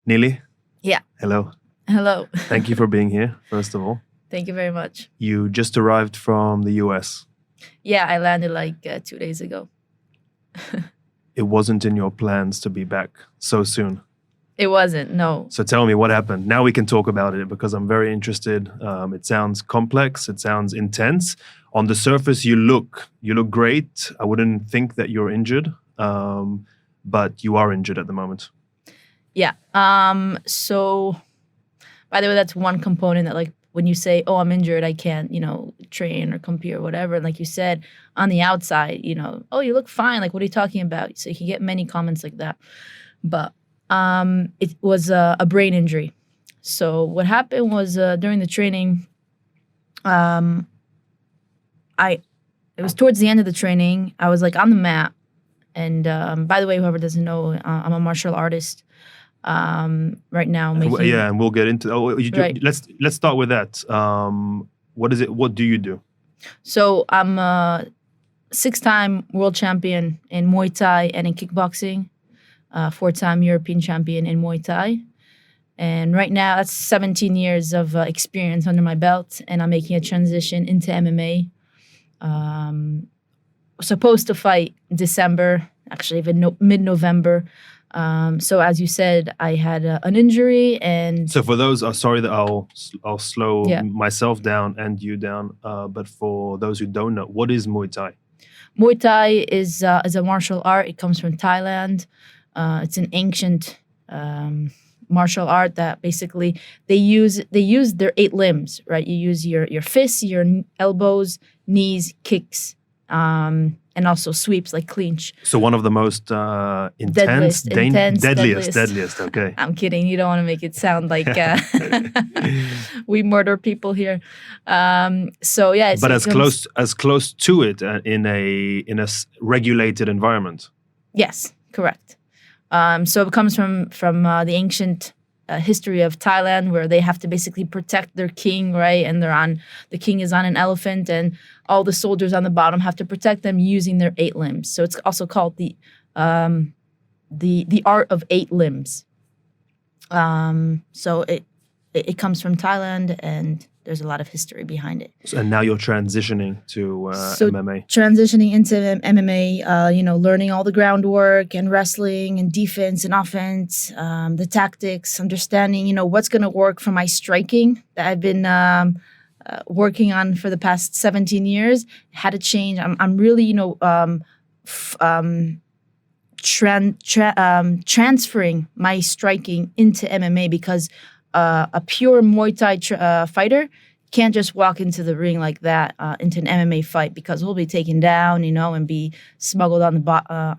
Nili, Yeah. hello. Hello. Thank you for being here, first of all. Thank you very much. You just arrived from the US. Yeah, I landed like 2 days ago. It wasn't in your plans to be back so soon. It wasn't, no. So tell me what happened. Now we can talk about it because I'm very interested. It sounds complex. It sounds intense. On the surface, you look great. I wouldn't think that you're injured, but you are injured at the moment. Yeah. So, by the way, that's one component that, like, when you say, oh, I'm injured, I can't, train or compete or whatever. And like you said, on the outside, oh, you look fine. Like, what are you talking about? So you can get many comments like that. But it was a brain injury. So what happened was during the training, it was towards the end of the training. I was like on the mat. And by the way, whoever doesn't know, I'm a martial artist. Right now, making and we'll get into. Right. Let's start with that. What is it? What do you do? So I'm a 6-time world champion in Muay Thai and in kickboxing, 4-time European champion in Muay Thai, and right now that's 17 years of experience under my belt, and I'm making a transition into MMA. Supposed to fight in December, actually even mid-November. So as you said, I had an injury, and so for those, sorry that I'll slow Yeah. myself down and you down. But for those who don't know, what is Muay Thai? Muay Thai is a martial art. It comes from Thailand. It's an ancient martial art that basically they use their 8 limbs, right? You use your fists, your elbows, knees, kicks, and also sweeps like clinch. So one of the most intense, deadliest. Okay. I'm kidding. You don't want to make it sound like we murder people here. So yeah, But as close to it in a regulated environment. Yes, correct. So it comes from the ancient history of Thailand, where they have to basically protect their king, right? And the king is on an elephant, and all the soldiers on the bottom have to protect them using their 8 limbs. So it's also called the art of 8 limbs. So it comes from Thailand, and there's a lot of history behind it. And now you're transitioning to MMA. Transitioning into MMA, learning all the groundwork and wrestling and defense and offense, the tactics, understanding, what's going to work for my striking that I've been working on for the past 17 years. How to change. I'm really, transferring my striking into MMA because a pure Muay Thai fighter can't just walk into the ring like that into an MMA fight, because we'll be taken down, and be smuggled on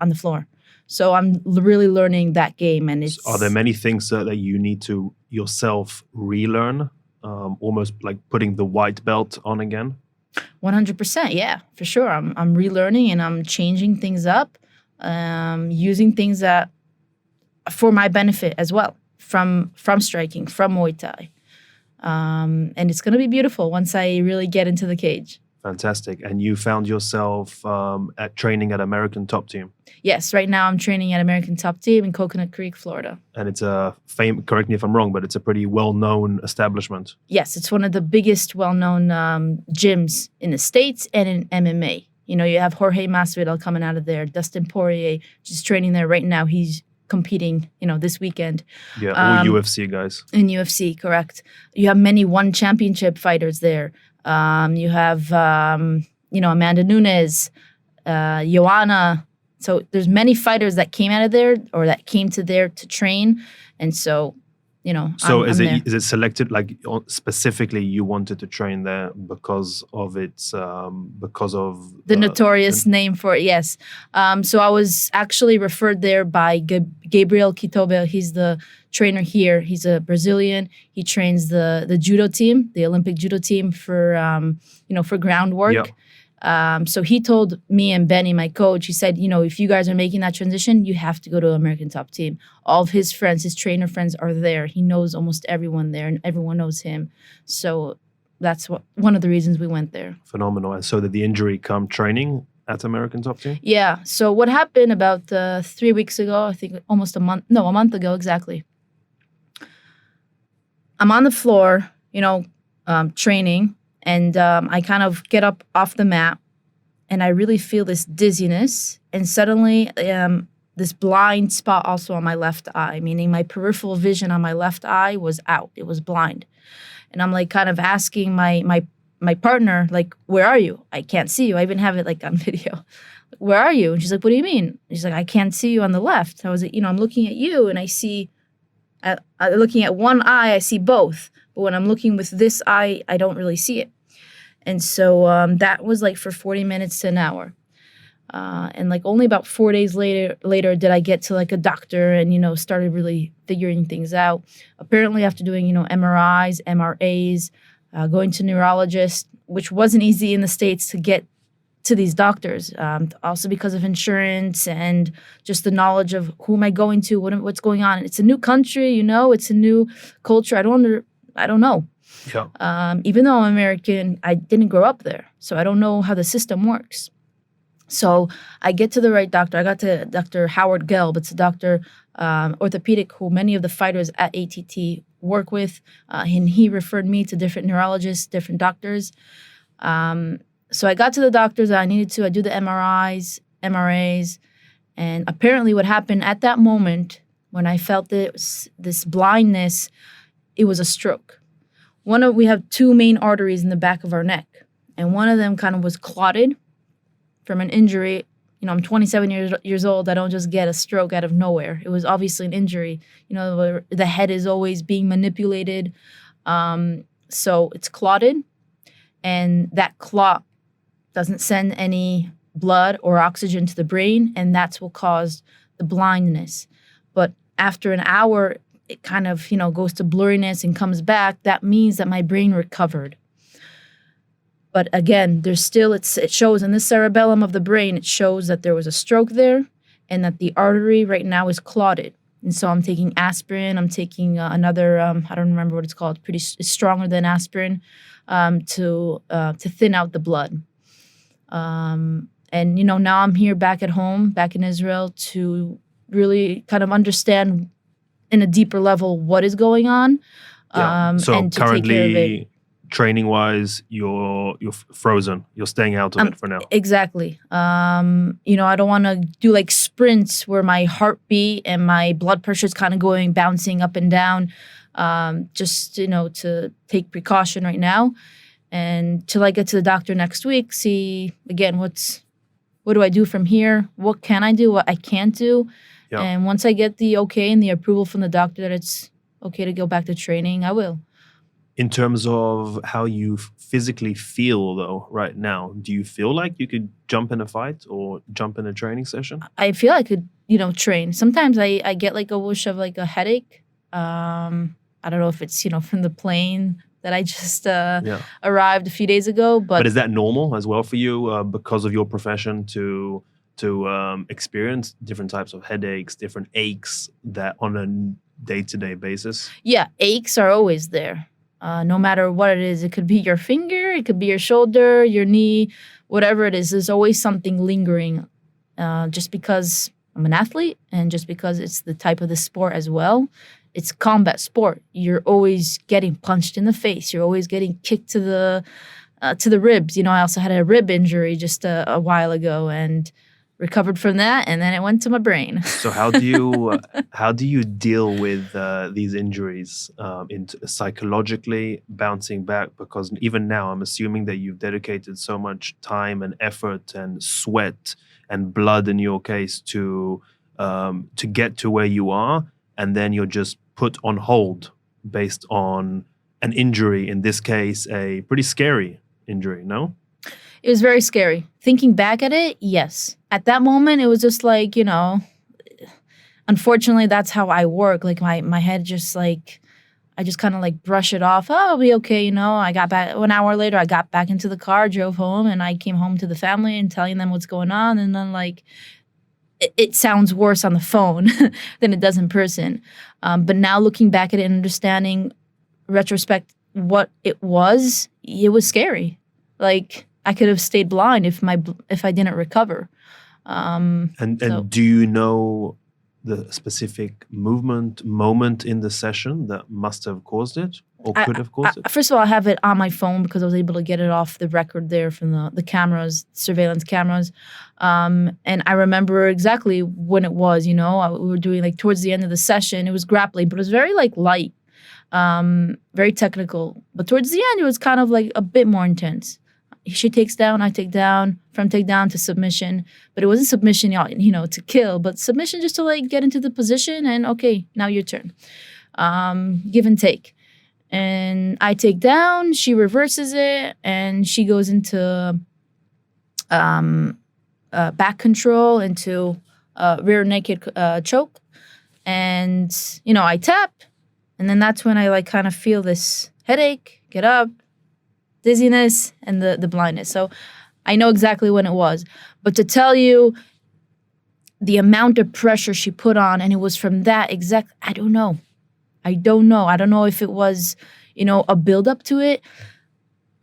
the floor. So I'm really learning that game, and it's. Are there many things that you need to yourself relearn, almost like putting the white belt on again? 100%, yeah, for sure. I'm relearning, and I'm changing things up, using things that for my benefit as well. From striking, from Muay Thai. And it's going to be beautiful once I really get into the cage. Fantastic. And you found yourself at training at American Top Team? Yes, right now I'm training at American Top Team in Coconut Creek, Florida. And it's correct me if I'm wrong, but it's a pretty well-known establishment. Yes, it's one of the biggest well-known gyms in the States and in MMA. You have Jorge Masvidal coming out of there, Dustin Poirier just training there right now. He's competing, this weekend. Yeah, all UFC guys. In UFC, correct. You have many one championship fighters there. You have, Amanda Nunes, Joanna. So there's many fighters that came out of there or that came to there to train. And so, So is it selected, like specifically you wanted to train there because of the notorious name for it? Yes. So I was actually referred there by Gabriel Kitobe. He's the trainer here. He's a Brazilian. He trains the judo team, the Olympic judo team for groundwork. Yep. So he told me and Benny, my coach, he said, if you guys are making that transition, you have to go to American Top Team. All of his friends, his trainer friends are there. He knows almost everyone there, and everyone knows him. So that's one of the reasons we went there. Phenomenal. And so did the injury come training at American Top Team? Yeah. So what happened about 3 weeks ago, I think almost a month ago exactly. I'm on the floor, training, and I kind of get up off the mat, and I really feel this dizziness, and suddenly this blind spot also on my left eye, meaning my peripheral vision on my left eye was out. It was blind. And I'm like kind of asking my partner, like, where are you? I can't see you. I even have it like on video. Where are you? And she's like, what do you mean? She's like, I can't see you on the left. I was like, I'm looking at you and I see, looking at one eye, I see both. But when I'm looking with this eye, I don't really see it. And so that was like for 40 minutes to an hour. And like only about 4 days later did I get to like a doctor and, started really figuring things out. Apparently after doing, MRIs, MRAs, going to neurologists, which wasn't easy in the States to get to these doctors, also because of insurance and just the knowledge of who am I going to, what's going on. It's a new country, it's a new culture. I don't know. Yeah. Even though I'm American, I didn't grow up there, so I don't know how the system works. So I get to the right doctor. I got to Dr. Howard Gelb. It's a doctor, orthopedic, who many of the fighters at ATT work with. And he referred me to different neurologists, different doctors. So I got to the doctors that I needed to. I do the MRIs, MRAs. And apparently what happened at that moment when I felt this blindness, it was a stroke. We have two main arteries in the back of our neck. And one of them kind of was clotted from an injury. I'm 27 years old. I don't just get a stroke out of nowhere. It was obviously an injury. The head is always being manipulated. So it's clotted, and that clot doesn't send any blood or oxygen to the brain, and that's what caused the blindness. But after an hour, it kind of, goes to blurriness and comes back. That means that my brain recovered. But again, there's still, it shows in the cerebellum of the brain, it shows that there was a stroke there and that the artery right now is clotted. And so I'm taking aspirin. I'm taking another, I don't remember what it's called, it's stronger than aspirin, to thin out the blood. And, now I'm here back at home, back in Israel, to really kind of understand in a deeper level what is going on. So and to currently, take care of it. Training-wise, you're frozen. You're staying out of it for now. Exactly. I don't want to do like sprints where my heartbeat and my blood pressure is kind of bouncing up and down. Just, to take precaution right now. And till I get to the doctor next week, see, again, what do I do from here? What can I do? What I can't do? Yeah. And once I get the okay and the approval from the doctor that it's okay to go back to training, I will. In terms of how you physically feel, though, right now, do you feel like you could jump in a fight or jump in a training session? I feel I could, train. Sometimes I get like a whoosh of like a headache. I don't know if it's, from the plane that I just arrived a few days ago. But is that normal as well for you because of your profession to experience different types of headaches, different aches that on a day-to-day basis? Yeah, aches are always there. No matter what it is. It could be your finger, it could be your shoulder, your knee, whatever it is. There's always something lingering just because I'm an athlete and just because it's the type of the sport as well. It's combat sport. You're always getting punched in the face. You're always getting kicked to the ribs. I also had a rib injury just a while ago and recovered from that, and then it went to my brain. So how do you deal with these injuries psychologically bouncing back? Because even now, I'm assuming that you've dedicated so much time and effort and sweat and blood in your case to get to where you are, and then you're just put on hold based on an injury. In this case, a pretty scary injury. No. It was very scary. Thinking back at it, yes. At that moment, it was just like, unfortunately, that's how I work. Like my head just like, I just kind of like brush it off. Oh, I'll be okay. I got back 1 hour later, I got back into the car, drove home, and I came home to the family and telling them what's going on. And then like, it sounds worse on the phone than it does in person. But now looking back at it and understanding retrospect what it was scary. Like, I could have stayed blind if I didn't recover. And do you know the specific moment in the session that must have caused it or could have caused it? First of all, I have it on my phone because I was able to get it off the record there from the cameras, surveillance cameras. And I remember exactly when it was, we were doing like towards the end of the session, it was grappling, but it was very like light, very technical. But towards the end, it was kind of like a bit more intense. She takes down, I take down, from takedown to submission. But it wasn't submission, to kill, but submission just to like get into the position and okay, now your turn. Give and take. And I take down, she reverses it, and she goes into back control, into rear naked choke. And, I tap, and then that's when I like kind of feel this headache, get up, dizziness, and the blindness. So I know exactly when it was. But to tell you the amount of pressure she put on, and it was from that exact, I don't know. I don't know if it was, a buildup to it.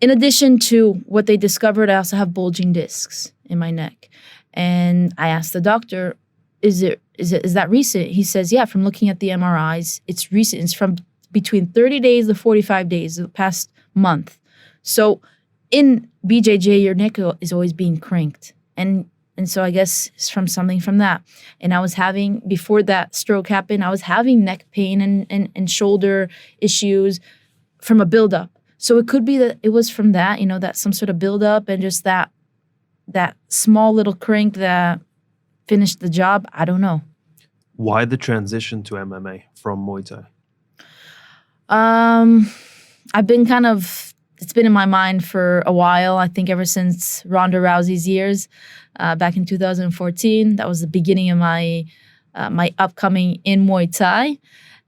In addition to what they discovered, I also have bulging discs in my neck. And I asked the doctor, is that recent? He says, yeah, from looking at the MRIs, it's recent. It's from between 30 days to 45 days, the past month. So in BJJ, your neck is always being cranked. And so I guess it's from something from that. And I was having, before that stroke happened, I was having neck pain and shoulder issues from a buildup. So it could be that it was from that, that some sort of buildup and just that small little crank that finished the job. I don't know. Why the transition to MMA from Muay Thai? I've been it's been in my mind for a while. I think ever since Ronda Rousey's years, back in 2014. That was the beginning of my upcoming in Muay Thai.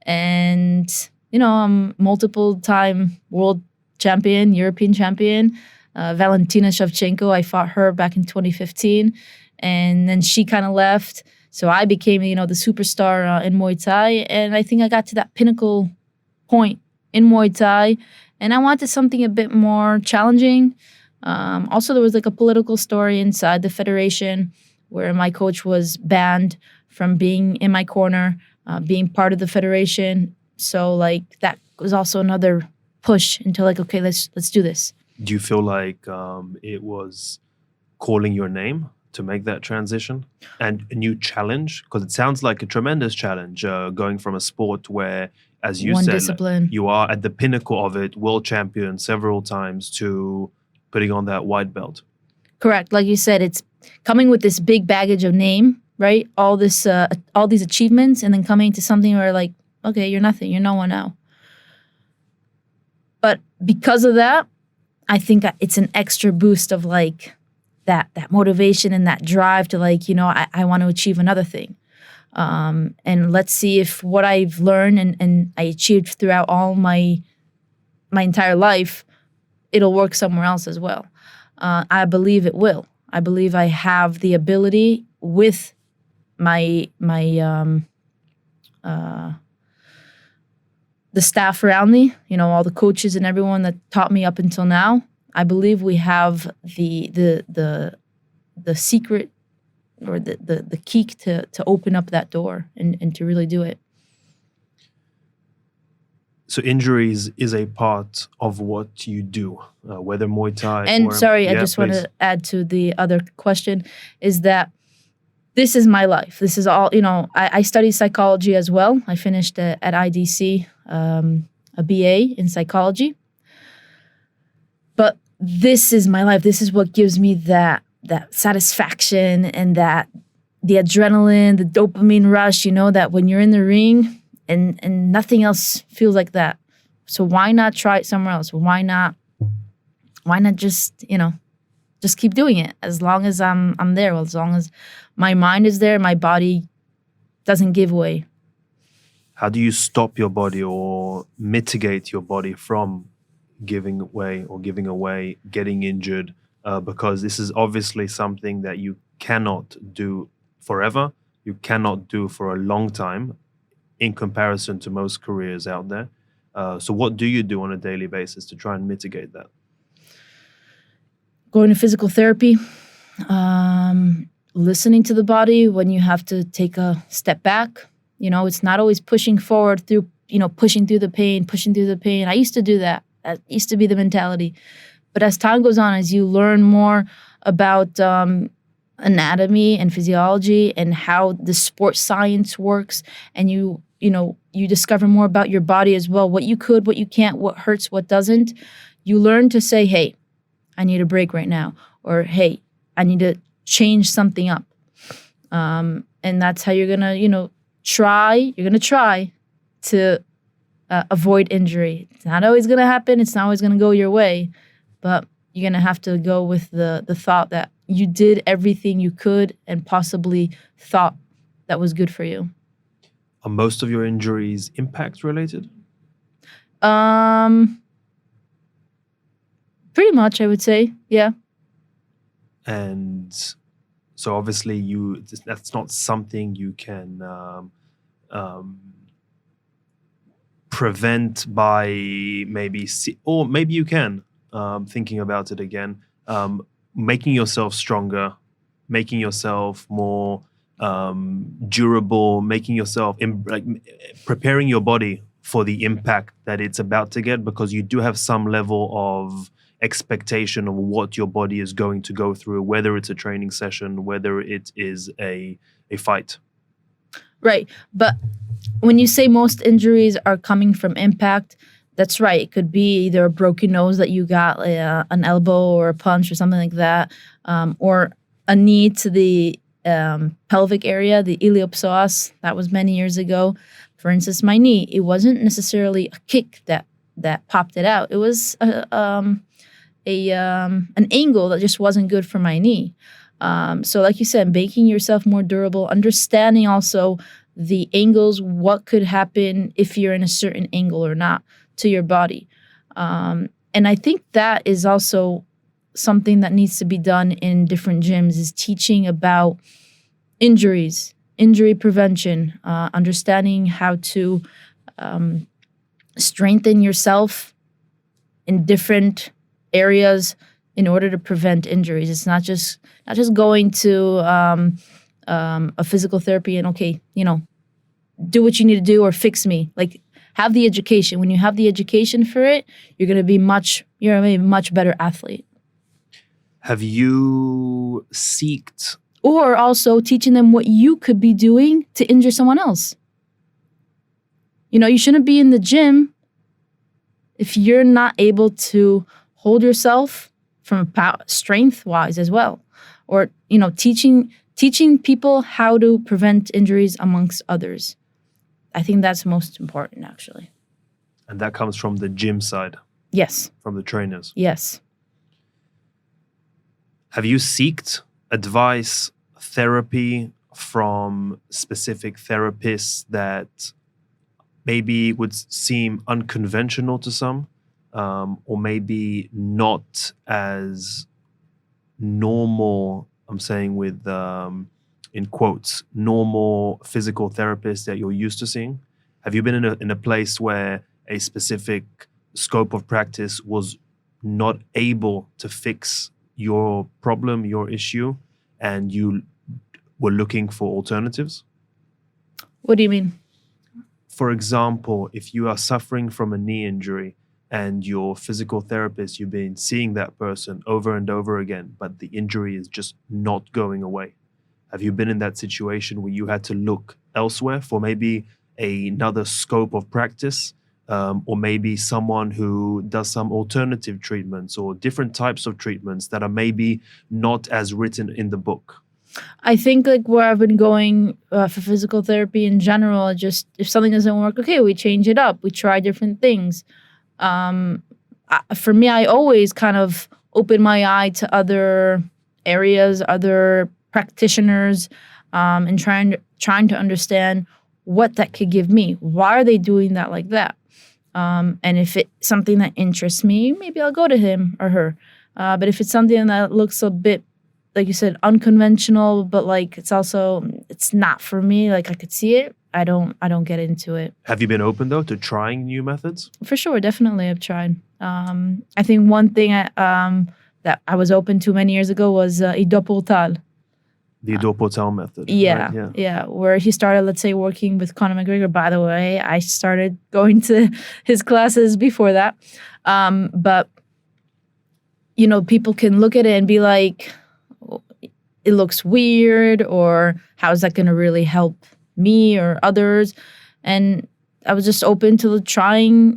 And, I'm multiple-time world champion, European champion. Valentina Shevchenko, I fought her back in 2015. And then she kind of left. So I became, the superstar in Muay Thai. And I think I got to that pinnacle point in Muay Thai. And I wanted something a bit more challenging. Also, there was like a political story inside the federation where my coach was banned from being in my corner, being part of the federation. So like that was also another push into like, okay, let's do this. Do you feel like it was calling your name to make that transition and a new challenge? Because it sounds like a tremendous challenge going from a sport where, as you One said, discipline. You are at the pinnacle of it, world champion several times, to putting on that white belt. Correct. Like you said, it's coming with this big baggage of name, right? All these achievements, and then coming to something where like, okay, you're nothing. You're no one now. But because of that, I think it's an extra boost of like that motivation and that drive to like, I want to achieve another thing. And let's see if what I've learned and I achieved throughout all my entire life, it'll work somewhere else as well. I believe it will. I believe I have the ability with my the staff around me, all the coaches and everyone that taught me up until now. I believe we have the secret or the key to open up that door and to really do it. So injuries is a part of what you do, whether Muay Thai and or... sorry, I just want to add to the other question, is that this is my life. This is all, I studied psychology as well. I finished at IDC, a BA in psychology. But this is my life. This is what gives me that satisfaction and that the adrenaline, the dopamine rush, that when you're in the ring and nothing else feels like that. So why not try it somewhere else? Why not just, just keep doing it as long as I'm there, as long as my mind is there, my body doesn't give way. How do you stop your body or mitigate your body from giving away, getting injured? Because this is obviously something that you cannot do forever. You cannot do for a long time in comparison to most careers out there. So what do you do on a daily basis to try and mitigate that? Going to physical therapy. listening to the body when you have to take a step back. It's not always pushing forward through, pushing through the pain. I used to do that. That used to be the mentality. But as time goes on, as you learn more about anatomy and physiology and how the sports science works, and you discover more about your body as well, what you could, what you can't, what hurts, what doesn't, you learn to say, hey, I need a break right now, or hey, I need to change something up. And that's how you're gonna, try to avoid injury. It's not always gonna happen. It's not always gonna go your way, but you're gonna have to go with the thought that you did everything you could and possibly thought that was good for you. Are most of your injuries impact related? Pretty much, I would say, yeah. And so obviously that's not something you can prevent by or maybe you can, thinking about it again, making yourself stronger, making yourself more durable, making yourself preparing your body for the impact that it's about to get, because you do have some level of expectation of what your body is going to go through, whether it's a training session, whether it is a fight. Right. But when you say most injuries are coming from impact, that's right. It could be either a broken nose that you got, an elbow or a punch or something like that, or a knee to the pelvic area, the iliopsoas. That was many years ago. For instance, my knee, it wasn't necessarily a kick that popped it out. It was an angle that just wasn't good for my knee. So like you said, making yourself more durable, understanding also the angles, what could happen if you're in a certain angle or not to your body. And I think that is also something that needs to be done in different gyms, is teaching about injuries, injury prevention, understanding how to strengthen yourself in different areas in order to prevent injuries. It's not just going to a physical therapy and do what you need to do or fix me. Like, have the education. When you have the education for it, you're gonna be a much better athlete. Have you seeked? Or also teaching them what you could be doing to injure someone else. You shouldn't be in the gym if you're not able to hold yourself from strength-wise as well. Or, teaching people how to prevent injuries amongst others. I think that's most important, actually. And that comes from the gym side? Yes. From the trainers? Yes. Have you sought advice, therapy from specific therapists that maybe would seem unconventional to some, or maybe not as normal, I'm saying with, in quotes, normal physical therapists that you're used to seeing? Have you been in a place where a specific scope of practice was not able to fix your problem, your issue, and you were looking for alternatives? What do you mean? For example, if you are suffering from a knee injury and your physical therapist, you've been seeing that person over and over again, but the injury is just not going away. Have you been in that situation where you had to look elsewhere for maybe another scope of practice, or maybe someone who does some alternative treatments or different types of treatments that are maybe not as written in the book? I think where I've been going for physical therapy in general, just if something doesn't work, okay, we change it up. We try different things. For me, I always kind of open my eye to other areas, other practitioners, and trying to understand what that could give me. Why are they doing that like that? And if it's something that interests me, maybe I'll go to him or her. But if it's something that looks a bit, like you said, unconventional, but it's not for me, like I could see it, I don't get into it. Have you been open though to trying new methods? For sure, definitely I've tried. I think one thing that I was open to many years ago was idopultal. The Adore Portal method. Yeah, right? yeah. Where he started, let's say, working with Conor McGregor. By the way, I started going to his classes before that. But, people can look at it and be like, it looks weird, or how is that going to really help me or others? And I was just open to trying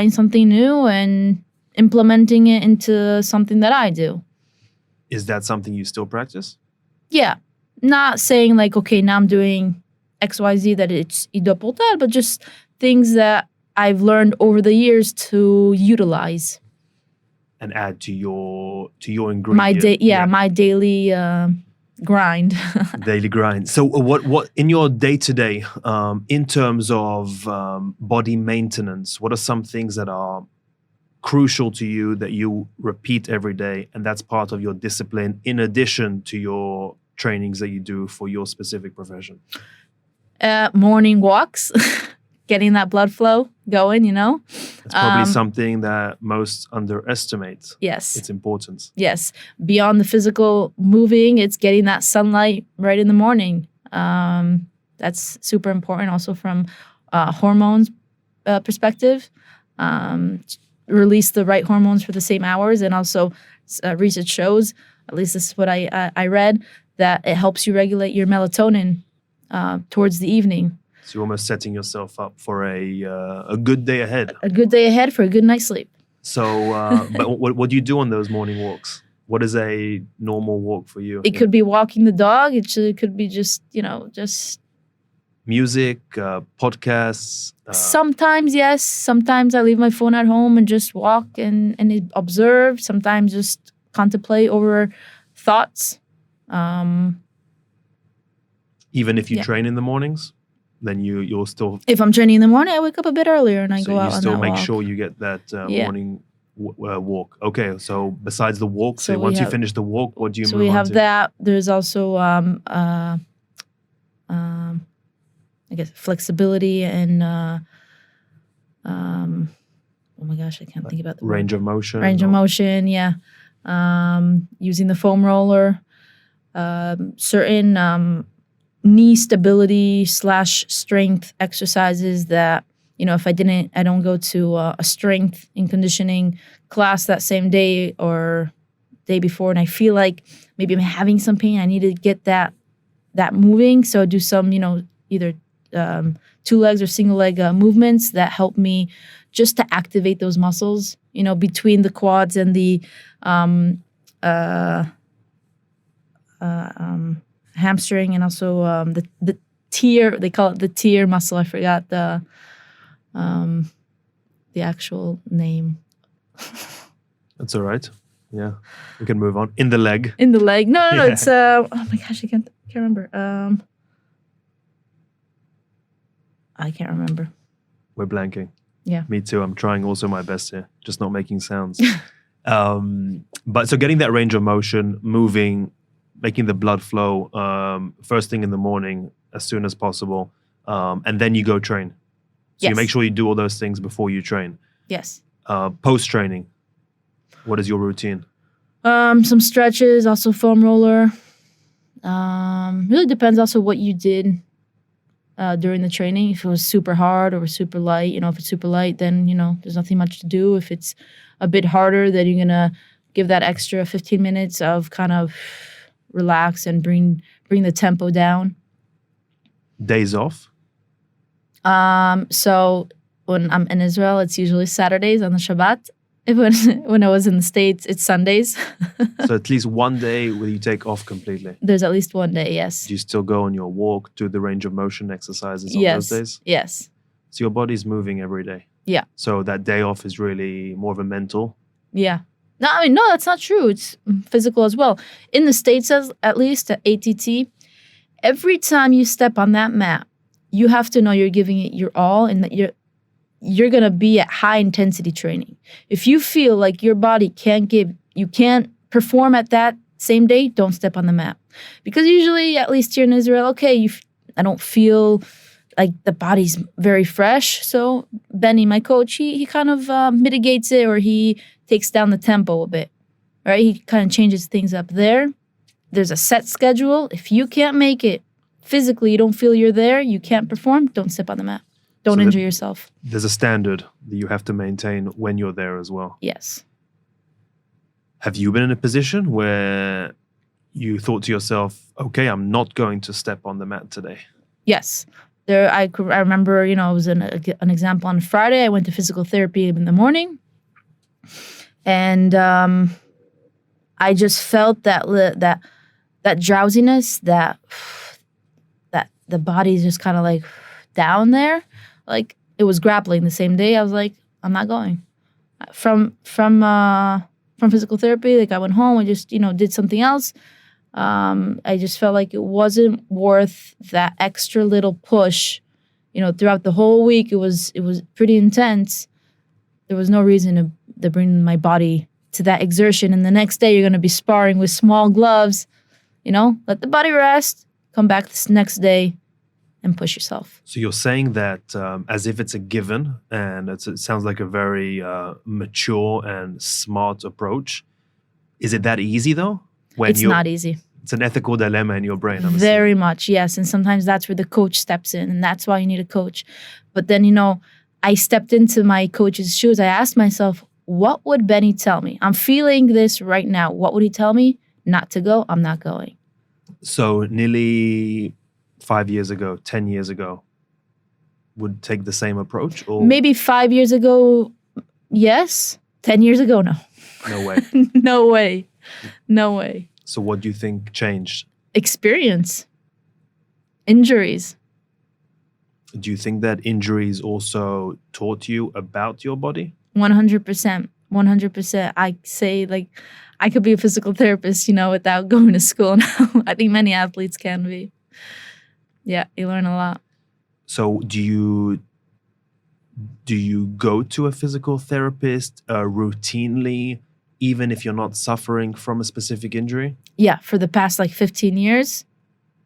something new and implementing it into something that I do. Is that something you still practice? Yeah. Not saying like, okay, now I'm doing XYZ, that it's Adore Portal, but just things that I've learned over the years to utilize. And add to your ingredient. My daily grind. Daily grind. So what in your day-to-day, in terms of body maintenance, what are some things that are crucial to you that you repeat every day, and that's part of your discipline in addition to your trainings that you do for your specific profession? Morning walks, getting that blood flow going, It's probably something that most underestimate. Yes. Its importance. Yes. Beyond the physical moving, it's getting that sunlight right in the morning. That's super important also from hormones perspective. Release the right hormones for the same hours. And also research shows, at least this is what I read, that it helps you regulate your melatonin towards the evening. So you're almost setting yourself up for a good day ahead. A good day ahead for a good night's sleep. So, but what do you do on those morning walks? What is a normal walk for you? It could be walking the dog. It could be just music, podcasts. Sometimes, yes. Sometimes I leave my phone at home and just walk and observe. Sometimes just contemplate over thoughts. Even if you train in the mornings, then you'll still. If I'm training in the morning, I wake up a bit earlier and I go out on that walk. So you still make sure you get that morning walk. Okay, so besides the walk, so once you finish the walk, what do you move on to? So we have that. There's also I guess flexibility and oh my gosh, I can't think about the range of motion. Range of motion, yeah. Using the foam roller, certain knee stability / strength exercises that, if I don't go to a strength and conditioning class that same day or day before, and I feel like maybe I'm having some pain, I need to get that moving. So I do some, either two legs or single leg movements that help me just to activate those muscles, between the quads and the hamstring, and also the tear. They call it the tear muscle. I forgot the actual name. That's all right. Yeah, we can move on. In the leg. In the leg. No. Yeah. It's oh my gosh, I can't remember. I can't remember. We're blanking. Yeah. Me too. I'm trying also my best here, just not making sounds. But so getting that range of motion, moving, making the blood flow first thing in the morning as soon as possible, and then you go train. So you make sure you do all those things before you train. Yes. Post-training, what is your routine? Some stretches, also foam roller. Really depends also what you did during the training. If it was super hard or super light, if it's super light, then, there's nothing much to do. If it's a bit harder, then you're going to give that extra 15 minutes of kind of relax and bring the tempo down. Days off? So when I'm in Israel, it's usually Saturdays on the Shabbat. When I was in the States, it's Sundays. So at least one day will you take off completely? There's at least one day, yes. Do you still go on your walk, do the range of motion exercises on those days? Yes. So your body's moving every day? Yeah. So that day off is really more of a mental? Yeah. No, that's not true. It's physical as well. In the States, at least, at ATT, every time you step on that mat, you have to know you're giving it your all and that you're going to be at high intensity training. If you feel like your body you can't perform at that same day, don't step on the mat. Because usually, at least here in Israel, okay, I don't feel like the body's very fresh. So Benny, my coach, he kind of mitigates it, or he takes down the tempo a bit, right? He kind of changes things up there. there's a set schedule. If you can't make it physically, you don't feel you're there, you can't perform, don't step on the mat. Don't injure yourself. There's a standard that you have to maintain when you're there as well. Yes. Have you been in a position where you thought to yourself, okay, I'm not going to step on the mat today? Yes. I remember, it was an example on Friday. I went to physical therapy in the morning. And I just felt that drowsiness, that the body's just kind of like down there. Like it was grappling the same day. I was like, I'm not going. From physical therapy, like I went home, I just, did something else. I just felt like it wasn't worth that extra little push. Throughout the whole week, it was pretty intense. There was no reason to bring my body to that exertion. And the next day, you're going to be sparring with small gloves. Let the body rest. Come back this next day and push yourself. So you're saying that as if it's a given, and it sounds like a very mature and smart approach. Is it that easy though? It's not easy. It's an ethical dilemma in your brain. Very much, yes. And sometimes that's where the coach steps in, and that's why you need a coach. But then, I stepped into my coach's shoes. I asked myself, what would Benny tell me? I'm feeling this right now. What would he tell me? Not to go? I'm not going. So Nili 5 years ago, 10 years ago, would take the same approach? Or maybe 5 years ago, yes. 10 years ago, no. No way. No way. No way. So what do you think changed? Experience. Injuries. Do you think that injuries also taught you about your body? 100%. 100%. I say, like, I could be a physical therapist, without going to school now. I think many athletes can be. Yeah, you learn a lot. So do you go to a physical therapist routinely, even if you're not suffering from a specific injury? Yeah, for the past 15 years,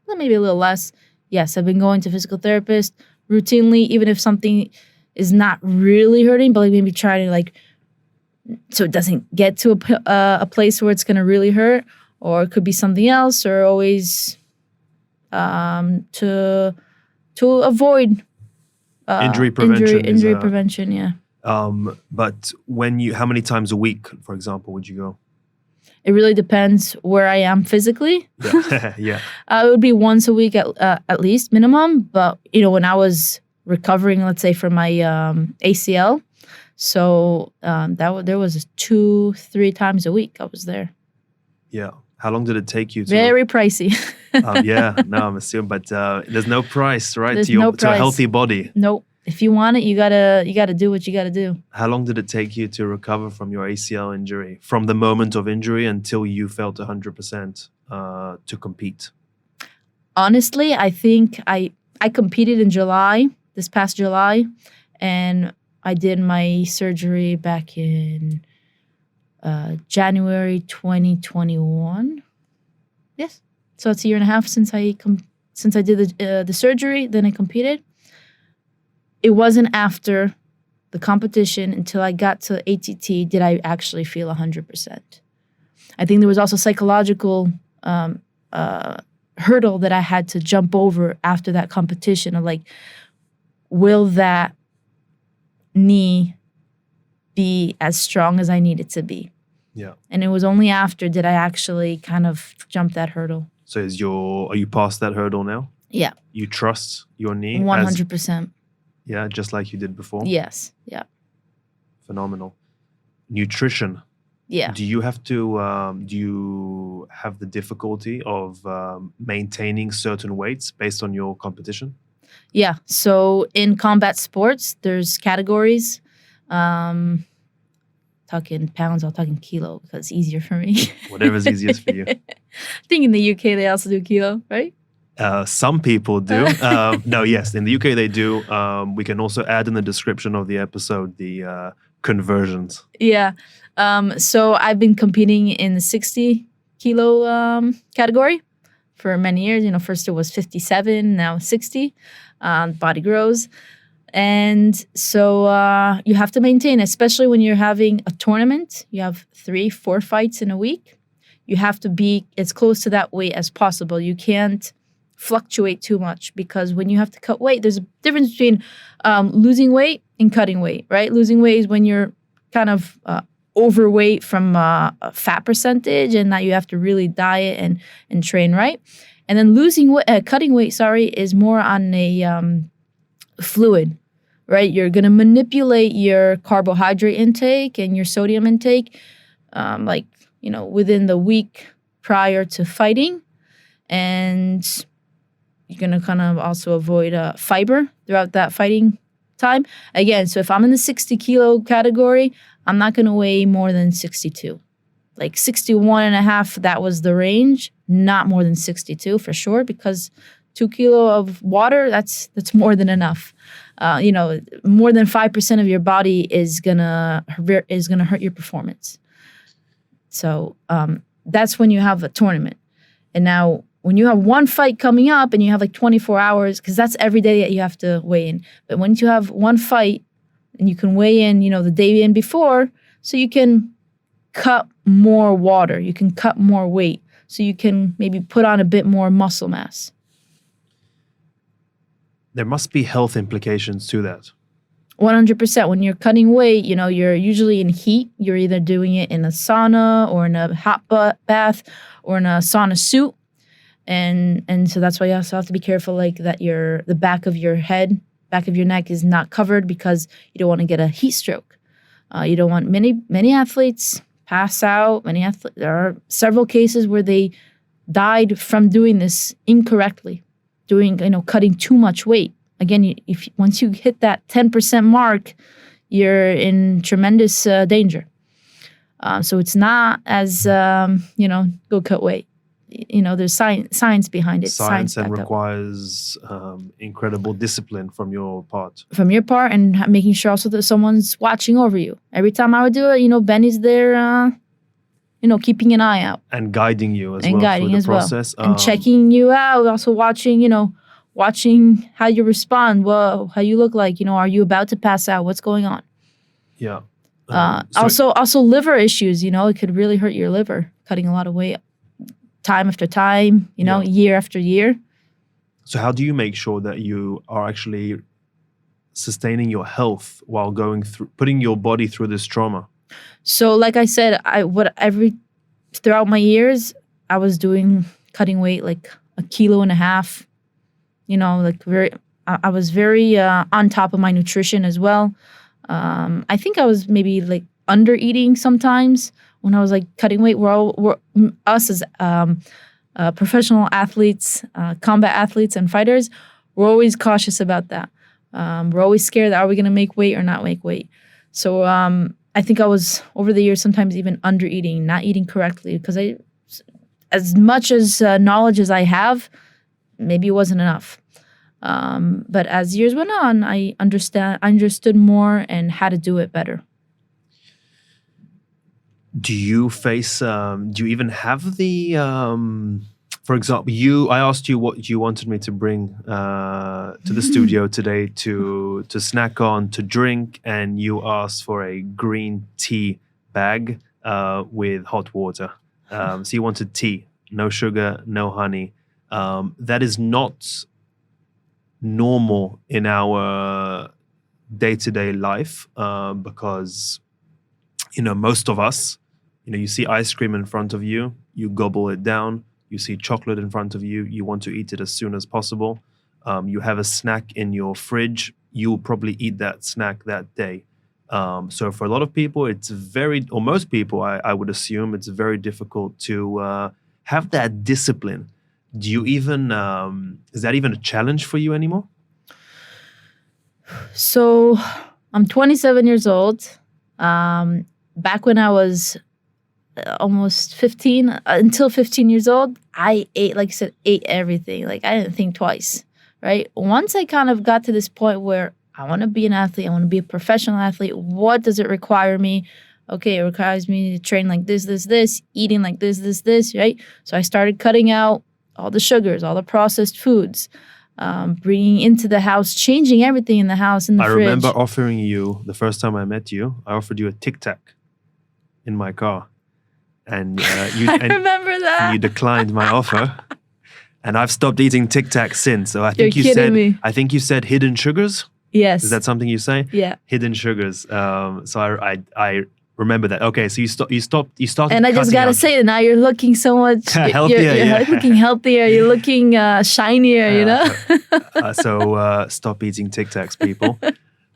well, maybe a little less. Yes, I've been going to physical therapist routinely, even if something is not really hurting, but maybe try to so it doesn't get to a place where it's going to really hurt, or it could be something else, or always to avoid injury prevention. Injury prevention, yeah. But how many times a week, for example, would you go? It really depends where I am physically. Yeah. Yeah. It would be once a week at least minimum. But when I was recovering, let's say from my ACL, so there was 2-3 times a week I was there. Yeah. How long did it take you to? Very pricey. Yeah. No, I'm assuming, but there's no price, right? There's to a healthy body. Nope. If you want it, you gotta do what you gotta do. How long did it take you to recover from your ACL injury, from the moment of injury until you felt 100% to compete? Honestly, I think I competed in July, this past July, and I did my surgery back in January 2021. Yes, so it's a year and a half since I did the surgery. Then I competed. It wasn't after the competition until I got to ATT did I actually feel 100%. I think there was also psychological hurdle that I had to jump over after that competition of will that knee be as strong as I need it to be? Yeah. And it was only after did I actually kind of jump that hurdle. So are you past that hurdle now? Yeah. You trust your knee? 100%. Yeah, just like you did before? Yes. Yeah. Phenomenal. Nutrition. Yeah. Do you have the difficulty of maintaining certain weights based on your competition? Yeah. So in combat sports, there's categories. Talking pounds, I'll talk in kilo because it's easier for me. Whatever's easiest for you. I think in the UK they also do kilo, right? Some people do. No, yes, in the UK they do. We can also add in the description of the episode the conversions. Yeah. So I've been competing in the 60 kilo category for many years. First it was 57, now 60. Body grows. And so you have to maintain, especially when you're having a tournament. You have 3-4 fights in a week. you have to be as close to that weight as possible. You can't fluctuate too much, because when you have to cut weight, there's a difference between losing weight and cutting weight, right? Losing weight is when you're kind of overweight from a fat percentage, and that you have to really diet and train right. And then cutting weight, is more on a fluid, right? You're going to manipulate your carbohydrate intake and your sodium intake, within the week prior to fighting. And you're going to kind of also avoid fiber throughout that fighting time. Again, so if I'm in the 60 kilo category, I'm not going to weigh more than 62. Like 61 and a half, that was the range. Not more than 62 for sure, because 2 kilo of water, that's more than enough. More than 5% of your body is gonna hurt your performance. So that's when you have a tournament. And now when you have one fight coming up and you have like 24 hours, because that's every day that you have to weigh in. But once you have one fight and you can weigh in, the day in before, so you can cut more water, you can cut more weight, so you can maybe put on a bit more muscle mass. There must be health implications to that. 100%. When you're cutting weight, you're usually in heat. You're either doing it in a sauna or in a hot bath or in a sauna suit. And so that's why you also have to be careful, like that the back of your neck is not covered, because you don't want to get a heat stroke. You don't want many athletes pass out. There are several cases where they died from doing this incorrectly, cutting too much weight. Again, once you hit that 10% mark, you're in tremendous danger. So it's not as go cut weight. There's science behind it. Science and requires incredible discipline from your part. From your part, and making sure also that someone's watching over you. Every time I would do it, Benny's there, keeping an eye out. And guiding you as well through the process. And checking you out, also watching how you respond, how you look like, are you about to pass out? What's going on? Yeah. Also liver issues, it could really hurt your liver, cutting a lot of weight. Time after time, year after year. So how do you make sure that you are actually sustaining your health while putting your body through this trauma? So like I said, throughout my years, I was cutting weight like 1.5 kilos. I was very on top of my nutrition as well. I think I was maybe like under eating sometimes. When I was like cutting weight, us as professional athletes, combat athletes and fighters, we're always cautious about that. We're always scared that, are we going to make weight or not make weight? So I think I was, over the years, sometimes even under eating, not eating correctly, because as much as knowledge as I have, maybe it wasn't enough. But as years went on, I understood more and how to do it better. Do you even have the, for example, I asked you what you wanted me to bring to the studio today to snack on, to drink, and you asked for a green tea bag with hot water. So you wanted tea, no sugar, no honey. That is not normal in our day-to-day life because, most of us, you see ice cream in front of you, you gobble it down. You see chocolate in front of you, you want to eat it as soon as possible. You have a snack in your fridge, you will probably eat that snack that day. So for a lot of people, or most people, I would assume, it's very difficult to have that discipline. Do you even, is that even a challenge for you anymore? So I'm 27 years old. Back when I was almost 15, until 15 years old, I ate, like I said, everything. Like I didn't think twice, right? Once I kind of got to this point where I want to be an athlete, I want to be a professional athlete. What does it require me? Okay, it requires me to train like this, eating like this, right? So I started cutting out all the sugars, all the processed foods, bringing into the house, changing everything in the house, in the fridge. I remember offering you, the first time I met you, I offered you a Tic Tac in my car. and I remember that. you declined my offer. And I've stopped eating Tic Tacs since. So I think You're kidding me. I think you said hidden sugars. Yes. Is that something you say? Yeah. Hidden sugars. So I remember that. Okay, so you started. And I just gotta say that now you're looking so much healthier. You're looking healthier. You're looking shinier. You know. So stop eating Tic Tacs, people.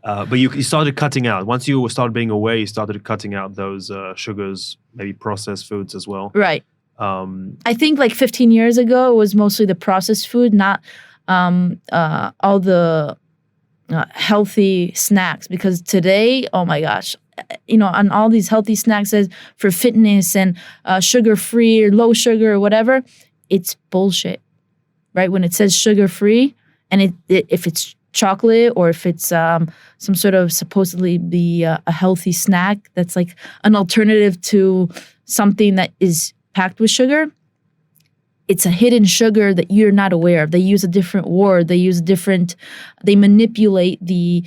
But you started cutting out. Once you started being aware, you started cutting out those sugars, maybe processed foods as well. Right. I think like 15 years ago, it was mostly the processed food, not all the healthy snacks. Because today, oh my gosh, on all these healthy snacks for fitness and sugar-free or low sugar or whatever, it's bullshit, right? When it says sugar-free, and if it's chocolate or if it's some sort of supposedly be a healthy snack that's like an alternative to something that is packed with sugar, it's a hidden sugar that you're not aware of. They use a different word. They manipulate the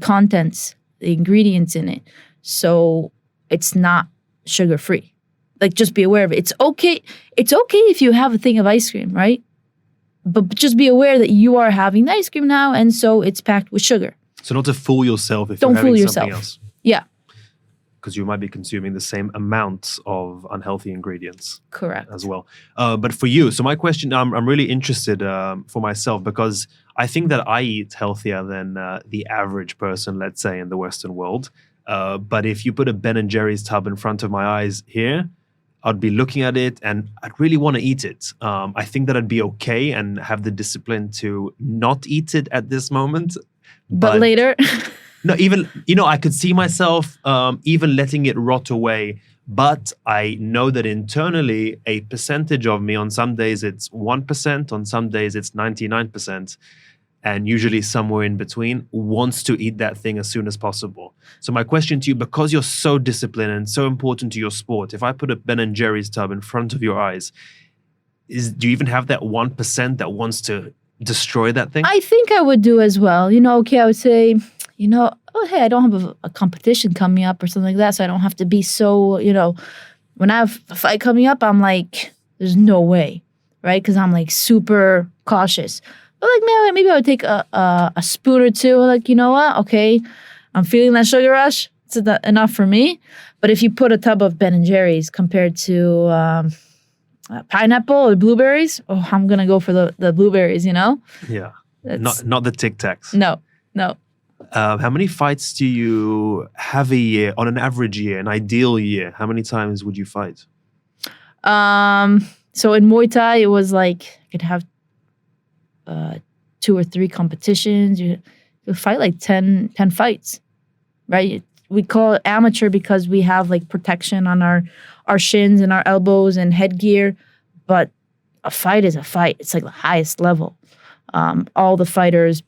contents, the ingredients in it. So it's not sugar-free. Like, just be aware of it. It's okay if you have a thing of ice cream, right? But just be aware that you are having the ice cream now, and so it's packed with sugar. So not to fool yourself if Don't you're having fool something yourself. else. Yeah. Because you might be consuming the same amounts of unhealthy ingredients. Correct. As well. But for you, so my question, I'm really interested for myself, because I think that I eat healthier than the average person, let's say, in the Western world. But if you put a Ben & Jerry's tub in front of my eyes here, I'd be looking at it and I'd really want to eat it. I think that I'd be okay and have the discipline to not eat it at this moment. But later... No, even, I could see myself even letting it rot away. But I know that internally, a percentage of me, on some days it's 1%, on some days it's 99%, and usually somewhere in between, wants to eat that thing as soon as possible. So my question to you, because you're so disciplined and so important to your sport, if I put a Ben & Jerry's tub in front of your eyes, do you even have that 1% that wants to destroy that thing? I think I would do as well. I would say... oh, hey, I don't have a competition coming up or something like that, so I don't have to be so, when I have a fight coming up, I'm like, there's no way, right? Because I'm like super cautious. But like, maybe I would take a spoon or two, like, you know what? Okay, I'm feeling that sugar rush. It's enough for me. But if you put a tub of Ben & Jerry's compared to pineapple or blueberries, oh, I'm going to go for the blueberries, Yeah, not the Tic Tacs. No. How many fights do you have a year, on an average year, an ideal year? How many times would you fight? So in Muay Thai, it was like I could have 2 or 3 competitions. You fight like 10 fights, right? We call it amateur because we have like protection on our shins and our elbows and headgear. But a fight is a fight. It's like the highest level. All the fighters...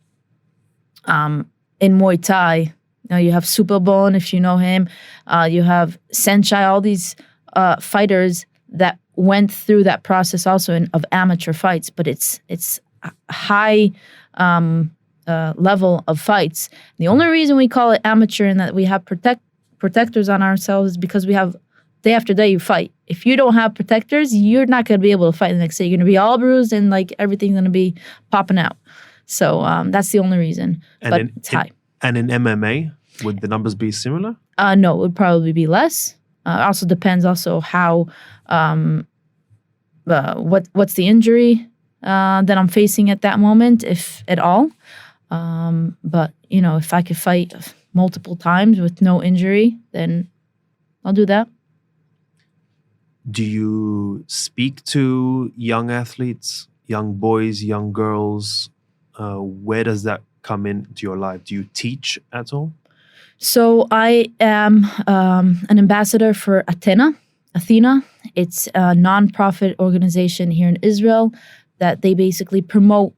in Muay Thai, you have Superbone, if you know him. You have Senchai, all these fighters that went through that process also of amateur fights. But it's a high level of fights. The only reason we call it amateur and that we have protectors on ourselves is because we have day after day you fight. If you don't have protectors, you're not going to be able to fight the next day. You're going to be all bruised and like everything's going to be popping out. So that's the only reason. But it's high. And in MMA, would the numbers be similar? No, it would probably be less. Also depends also how what's the injury that I'm facing at that moment, if at all. But if I could fight multiple times with no injury, then I'll do that. Do you speak to young athletes, young boys, young girls? Where does that come into your life? Do you teach at all? So I am an ambassador for Athena. It's a nonprofit organization here in Israel that they basically promote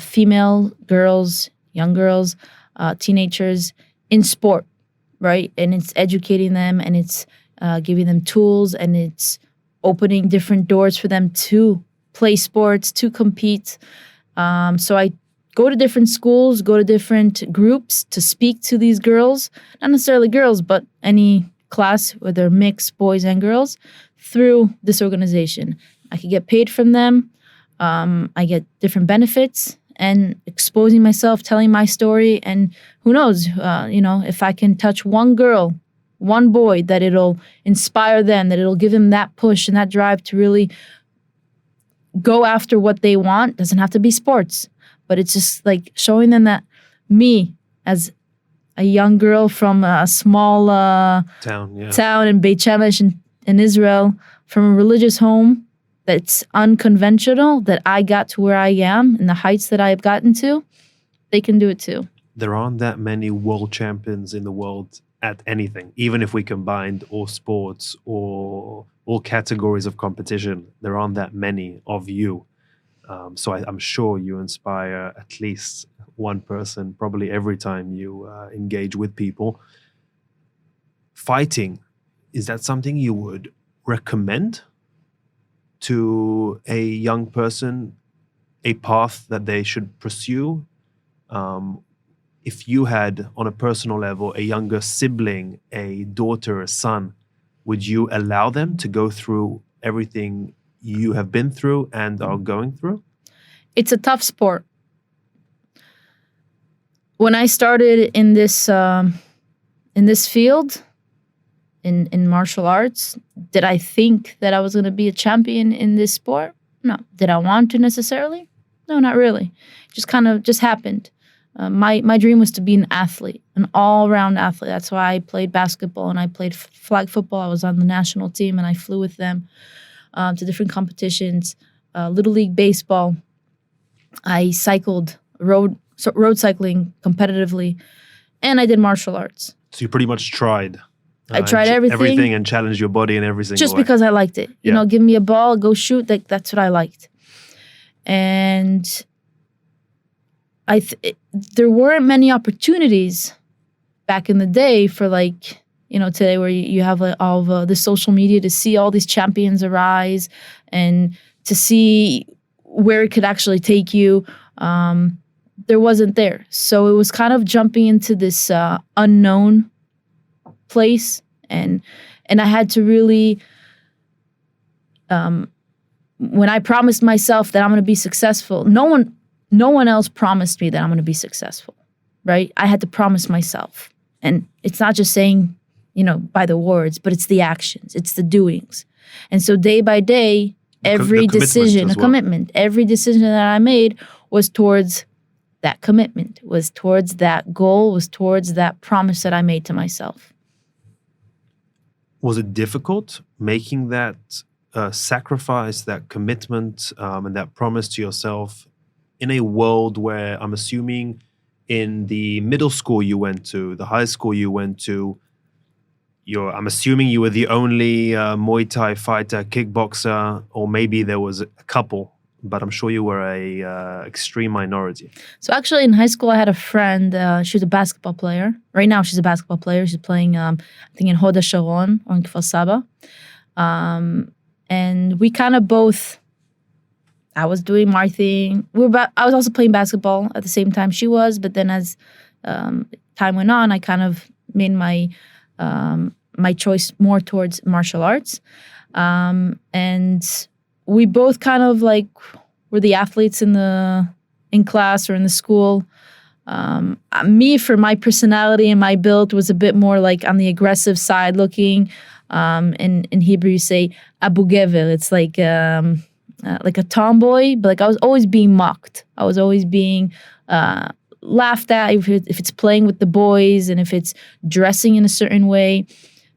female girls, young girls, teenagers in sport, right? And it's educating them and it's giving them tools and it's opening different doors for them to play sports, to compete. So I go to different schools, go to different groups to speak to these girls, not necessarily girls, but any class, whether mixed boys and girls, through this organization. I could get paid from them. I get different benefits and exposing myself, telling my story. And who knows, if I can touch one girl, one boy, that it'll inspire them, that it'll give them that push and that drive to really go after what they want. Doesn't have to be sports, but it's just like showing them that me, as a young girl from a small town in Beit Shemesh in Israel, from a religious home that's unconventional, that I got to where I am and the heights that I have gotten to, they can do it too. There aren't that many world champions in the world at anything, even if we combined all sports or all categories of competition. There aren't that many of you. So I'm sure you inspire at least one person, probably every time you engage with people. Fighting, is that something you would recommend to a young person, a path that they should pursue? If you had, on a personal level, a younger sibling, a daughter, a son, would you allow them to go through everything you have been through and are going through? It's a tough sport. When I started in this field, in martial arts, did I think that I was going to be a champion in this sport? No. Did I want to necessarily? No, not really. Just happened. My dream was to be an athlete, an all-around athlete. That's why I played basketball and I played flag football. I was on the national team and I flew with them to different competitions. Little League baseball. I cycled road cycling competitively, and I did martial arts. So you pretty much tried. I tried everything and challenged your body in every single just way. because I liked it. You know, give me a ball, go shoot. That's what I liked. And there weren't many opportunities back in the day for today where you have all of the social media to see all these champions arise and to see where it could actually take you. There wasn't there. So it was kind of jumping into this unknown place. And I had to really, when I promised myself that I'm going to be successful, no one else promised me that I'm going to be successful, right? I had to promise myself. And it's not just saying, by the words, but it's the actions, it's the doings. And so day by day, every decision, every decision that I made was towards that commitment, was towards that goal, was towards that promise that I made to myself. Was it difficult making that sacrifice, that commitment, and that promise to yourself in a world where I'm assuming in the middle school you went to, the high school you went to, I'm assuming you were the only Muay Thai fighter, kickboxer, or maybe there was a couple, but I'm sure you were a extreme minority. So actually in high school I had a friend, she was a basketball player. Right now she's a basketball player. She's playing, I think in Hod HaSharon or in Kfar Saba. And we kind of both, I was doing my thing. I was also playing basketball at the same time she was, but then as time went on, I kind of made my choice more towards martial arts. And we both kind of were the athletes in class or in the school. Me, for my personality and my build, was a bit more on the aggressive side looking. In Hebrew, you say Abu Gever. It's like a tomboy, but I was always being mocked. I was always being laughed at if it's playing with the boys and if it's dressing in a certain way.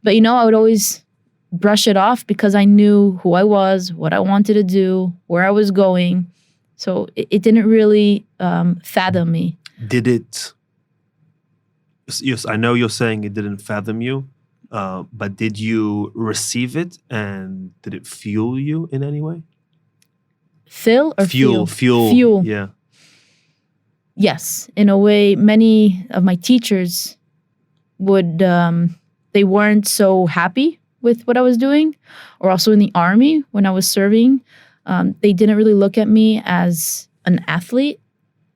But I would always brush it off because I knew who I was, what I wanted to do, where I was going. So it didn't really fathom me. Did it? Yes, I know you're saying it didn't fathom you, but did you receive it and did it fuel you in any way? Fill or fuel? Fuel. Yeah. Yes, in a way, many of my teachers would, they weren't so happy with what I was doing, or also in the army when I was serving. They didn't really look at me as an athlete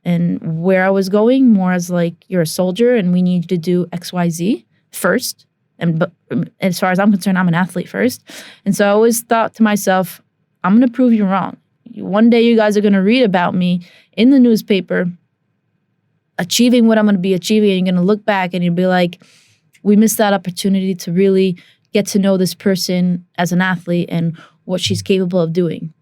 and where I was going, more as you're a soldier and we need you to do XYZ first. But as far as I'm concerned, I'm an athlete first. And so I always thought to myself, I'm going to prove you wrong. One day you guys are going to read about me in the newspaper, achieving what I'm going to be achieving. And you're going to look back and you'll be like, we missed that opportunity to really get to know this person as an athlete and what she's capable of doing.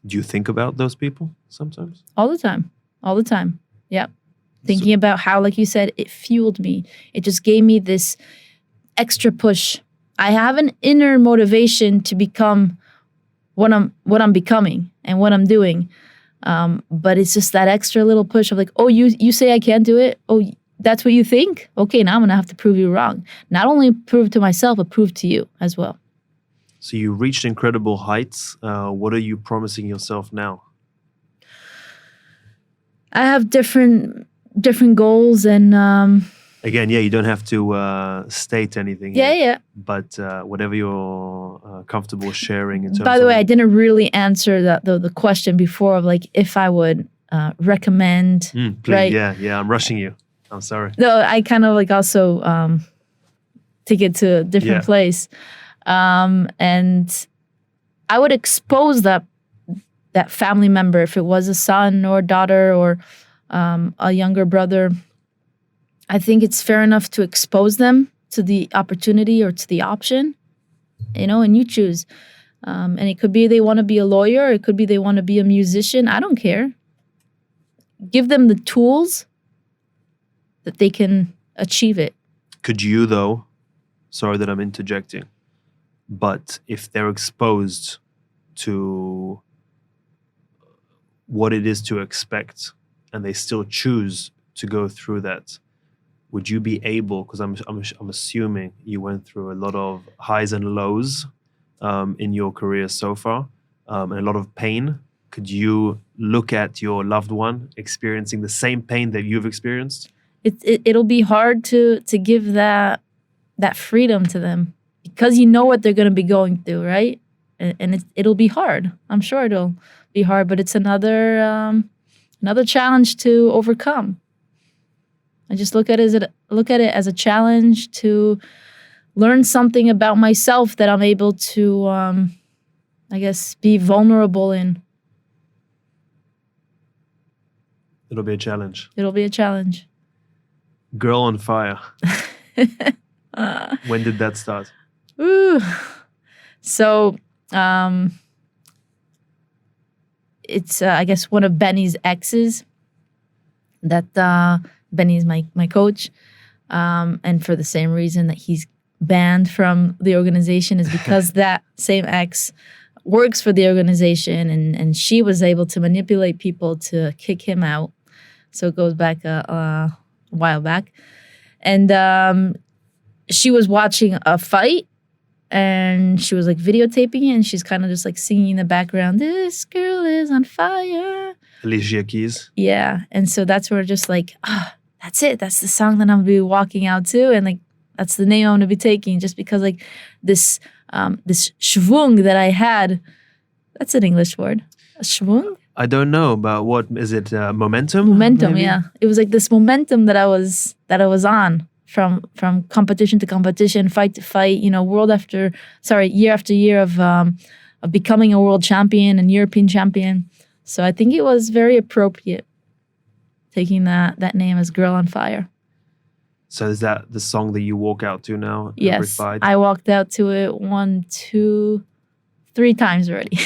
Do you think about those people sometimes? All the time. All the time. Yeah. Thinking about how, like you said, it fueled me. It just gave me this extra push. I have an inner motivation to become what I'm becoming and what I'm doing. But it's just that extra little push of like, oh, you say I can't do it? Oh, that's what you think? Okay, now I'm going to have to prove you wrong. Not only prove to myself, but prove to you as well. So you reached incredible heights. What are you promising yourself now? I have different goals and... Again, yeah, you don't have to state anything. Yeah. But whatever you're comfortable sharing. In terms By the of way, I didn't really answer the question before of like if I would recommend. please, right? Yeah, I'm rushing you. I'm sorry. No, I kind of like also take it to a different place. And I would expose that family member, if it was a son or daughter or a younger brother. I think it's fair enough to expose them to the opportunity or to the option, and you choose. And it could be they want to be a lawyer. It could be they want to be a musician. I don't care. Give them the tools that they can achieve it. Could you, though, sorry that I'm interjecting, but if they're exposed to what it is to expect and they still choose to go through that, would you be able, because I'm assuming you went through a lot of highs and lows in your career so far, and a lot of pain. Could you look at your loved one experiencing the same pain that you've experienced? It'll be hard to give that freedom to them because you know what they're going to be going through, right? And it'll be hard. I'm sure it'll be hard, but it's another challenge to overcome. I just look at it as a challenge to learn something about myself that I'm able to, I guess, be vulnerable in. It'll be a challenge. It'll be a challenge. Girl on Fire. When did that start? Ooh. So, it's, I guess, one of Benny's exes that... Benny's my coach, and for the same reason that he's banned from the organization is because that same ex works for the organization, and she was able to manipulate people to kick him out. So it goes back a while back. And she was watching a fight, and she was like videotaping it, and she's kind of just like singing in the background, "This girl is on fire." Alicia Keys. Yeah. And so that's where just like, that's it. That's the song that I'm going to be walking out to. And like, that's the name I'm going to be taking just because like this schwung that I had, that's an English word. A schwung? I don't know, but what is it? Momentum? Momentum, maybe? Yeah. It was like this momentum that I was on from competition to competition, fight to fight, year after year of becoming a world champion and European champion. So I think it was very appropriate taking that name as Girl on Fire. So is that the song that you walk out to now? Yes, every fight? I walked out to it 1, 2, 3 times already.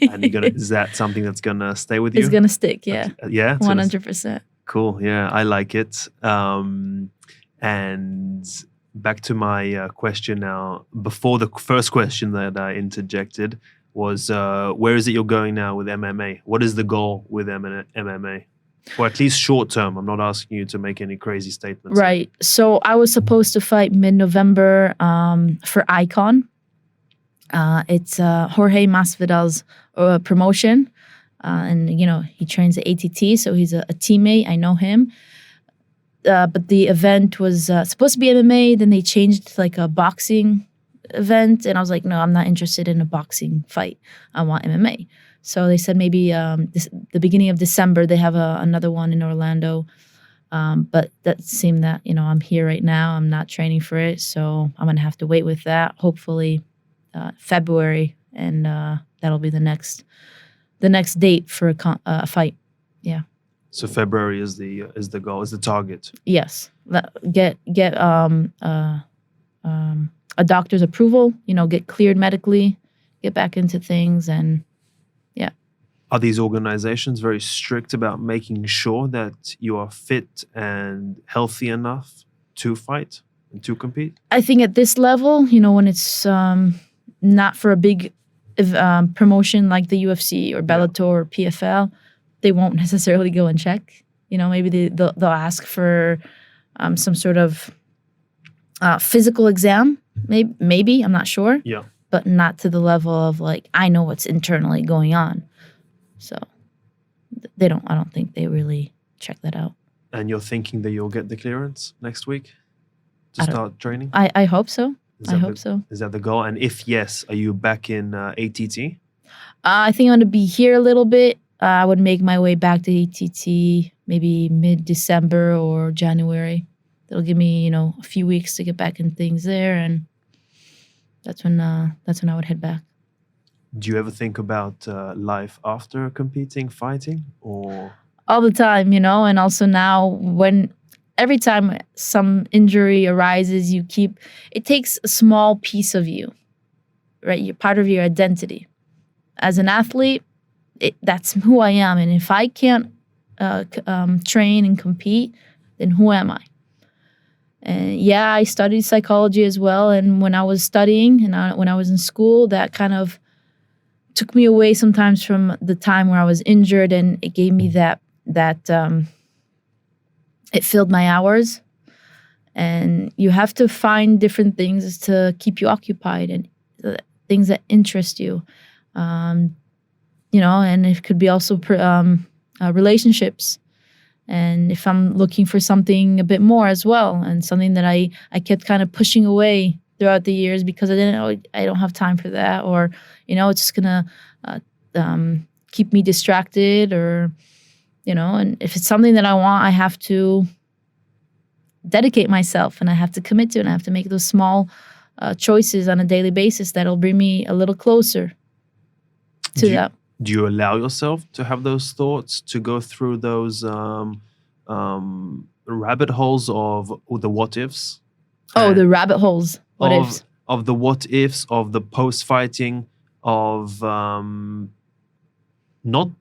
And is that something that's gonna stay with you? It's gonna stick, yeah. Yeah? 100%. Cool, yeah, I like it. And back to my question now. Before the first question that I interjected was, where is it you're going now with MMA? What is the goal with MMA? Or at least short term. I'm not asking you to make any crazy statements. Right. So I was supposed to fight mid-November for Icon. It's Jorge Masvidal's promotion. And, he trains at ATT, so he's a teammate. I know him. But the event was supposed to be MMA. Then they changed to like a boxing event. And I was like, no, I'm not interested in a boxing fight. I want MMA. So they said maybe the beginning of December, they have another one in Orlando. But that seemed that, I'm here right now. I'm not training for it. So I'm going to have to wait with that. Hopefully February. And that'll be the next date for a fight. Yeah. So February is the goal, is the target. Yes. Get a doctor's approval, get cleared medically, get back into things, and yeah. Are these organizations very strict about making sure that you are fit and healthy enough to fight and to compete? I think at this level, when it's not for a big promotion like the UFC or Bellator or PFL, they won't necessarily go and check. Maybe they'll ask for some sort of physical exam. Maybe, I'm not sure. Yeah. But not to the level of like, I know what's internally going on. So I don't think they really check that out. And you're thinking that you'll get the clearance next week to start training? I hope so. I hope so. Is that the goal? And if yes, are you back in ATT? I think I'm going to be here a little bit. I would make my way back to ATT maybe mid-December or January. That'll give me, a few weeks to get back in things there, and that's when I would head back. Do you ever think about life after competing, fighting, or all the time? And also now every time some injury arises, it takes a small piece of you, right? You're part of your identity. As an athlete, that's who I am. And if I can't train and compete, then who am I? And yeah, I studied psychology as well. And when I was studying and when I was in school, that kind of took me away sometimes from the time where I was injured, and it gave me that it filled my hours. And you have to find different things to keep you occupied and things that interest you. And it could be also relationships. And if I'm looking for something a bit more as well, and something that I kept kind of pushing away throughout the years because I don't have time for that, or, it's just going to keep me distracted, or, and if it's something that I want, I have to dedicate myself, and I have to commit to it, and I have to make those small choices on a daily basis that'll bring me a little closer to that. Do you allow yourself to have those thoughts, to go through those rabbit holes of the what ifs? Oh, the rabbit holes. What ifs? Of the what ifs, of the post fighting, of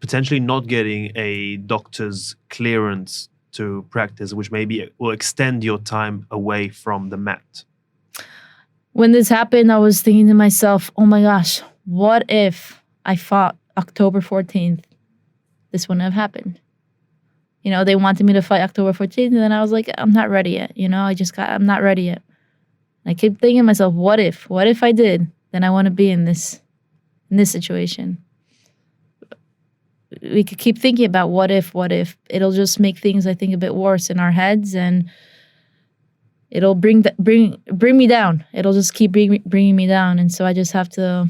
potentially not getting a doctor's clearance to practice, which maybe will extend your time away from the mat. When this happened, I was thinking to myself, oh my gosh, what if I fought October 14th? This wouldn't have happened. They wanted me to fight October 14th, and then I was like, I'm not ready yet. I'm not ready yet. And I keep thinking to myself, what if I did? Then I want to be in this situation. We could keep thinking about what if. It'll just make things, I think, a bit worse in our heads, and it'll bring me down. It'll just keep bringing me down, and so I just have to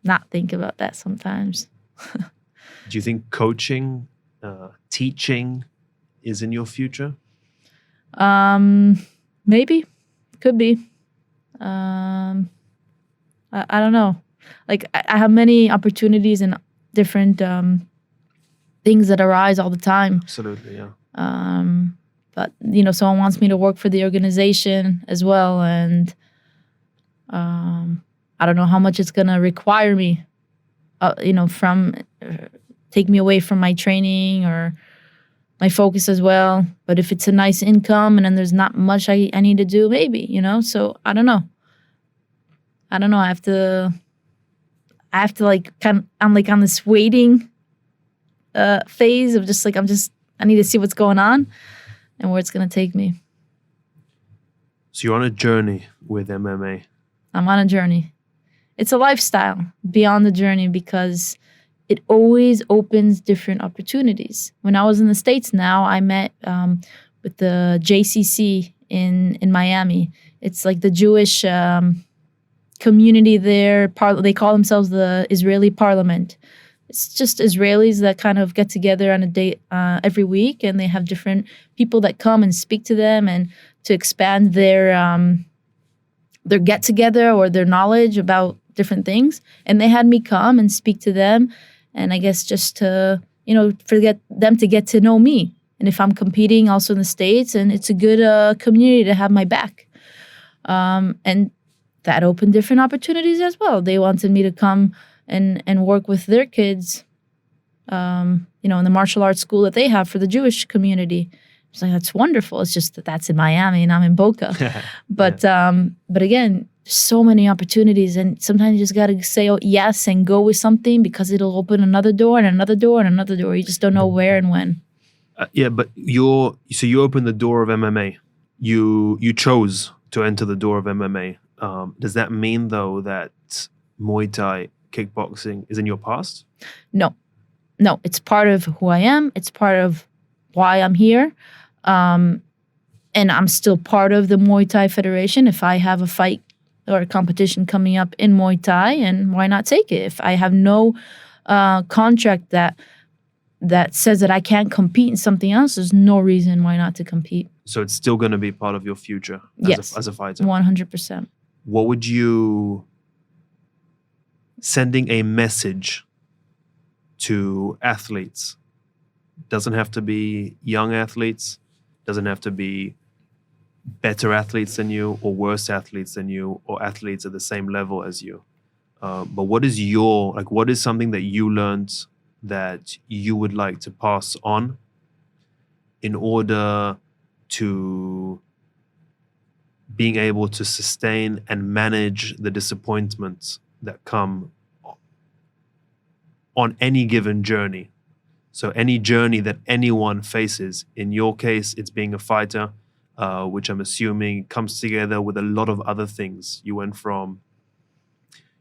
not think about that sometimes. Do you think coaching, teaching is in your future? Maybe. Could be. I don't know. Like, I have many opportunities and different things that arise all the time. Absolutely, yeah. But, someone wants me to work for the organization as well, and I don't know how much it's going to require me, take me away from my training or my focus as well. But if it's a nice income and then there's not much I need to do, maybe, so I don't know. I have to I'm like on this waiting phase of just like, I need to see what's going on and where it's going to take me. So you're on a journey with MMA. I'm on a journey. It's a lifestyle beyond the journey because it always opens different opportunities. When I was in the States now, I met with the JCC in Miami. It's like the Jewish community there. They call themselves the Israeli Parliament. it's just Israelis that kind of get together on a day every week, and they have different people that come and speak to them and to expand their get together or their knowledge about different things. And they had me come and speak to them, and I guess just to for them to get to know me. And if I'm competing also in the States, and it's a good community to have my back. And that opened different opportunities as well. They wanted me to come and work with their kids, in the martial arts school that they have for the Jewish community. It's like, that's wonderful. It's just that's in Miami and I'm in Boca. But again, so many opportunities, and sometimes you just got to say yes and go with something, because it'll open another door and another door and another door. You just don't know where and when. But you opened the door of MMA. You chose to enter the door of MMA. Does that mean, though, that Muay Thai, kickboxing is in your past? No, it's part of who I am. It's part of why I'm here. And I'm still part of the Muay Thai Federation. If I have a fight or a competition coming up in Muay Thai, and why not take it? If I have no contract that says that I can't compete in something else, there's no reason why not to compete. So it's still going to be part of your future as a fighter? 100%. What would you... Sending a message to athletes, doesn't have to be young athletes, doesn't have to be better athletes than you or worse athletes than you or athletes at the same level as you. But what is something that you learned that you would like to pass on in order to being able to sustain and manage the disappointments that come on any given journey? So any journey that anyone faces, in your case, it's being a fighter, which I'm assuming comes together with a lot of other things. You went from